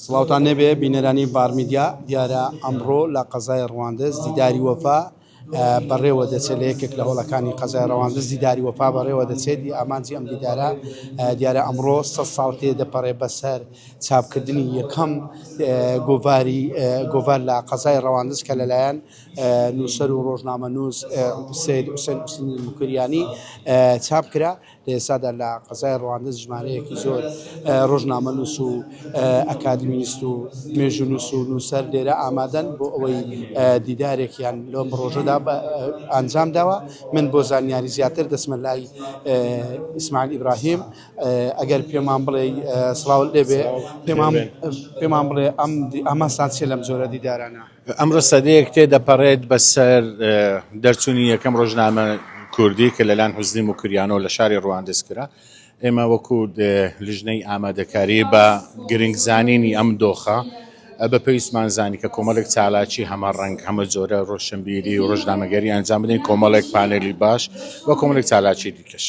سڵاوتان نەبێ بینەرانی بارمیدیا دیارە ئەمڕۆ لە قەزای ڕەواندز دیداری وەفا بەڕێوە دەچێت لە یەکێک لە هۆڵەکانی قەزای ڕەواندز دیداری وەفا بەڕێوە دەچێت ئامانجی ئەم دیدارە دیارە ئەمڕۆ 100 ساڵ تێ دەپەڕێ بەسەر چاپکردنی یەکەم گۆڤار لە قەزای ڕەواندز کە لەلایەن نووسەر و ڕۆژنامە نووس سید حوسێن موکریانی چاپ کرا لە ئێستادا لە قەزای ڕەواندز ژمارەیەکی زۆر ڕۆژنامە نووس و ئەکادمیست و مێژونووس و نووسەر لێرە ئامادەن بۆ ئەوەی دیدارێکیان لەم ڕۆژەدا ئەنجام داوە. من بۆ زانیاری زیاتر دەچمە لای ئیسماعیل ئیبراهیم ئەگەر پێمان بڵێ سڵاوت لێبێ پێمان بڵێ ئەمەسان چێ لەم جۆرە دیدارانە. ئەمڕۆ سەدەیەک تێ دەپەڕێت بەسەر دەرچوونی یەکەم ڕۆژنامە کوردی کە لەلایەن حوزنی موکریانەوە لە شاری ڕەواندز کرا. ئێمە وەکو لیژنەی ئامادەکاری بە گرنگزانینی ئەم دۆخە بە پێویستمان زانی کە کۆمەڵێک چالاکی هەمە ڕەنگ هەمە جۆرە ڕۆشنبیری و ڕۆژنامەگەری ئەنجام بدەین، کۆمەڵێک پانێلی باش و کۆمەڵێک چالاکی دیکەش.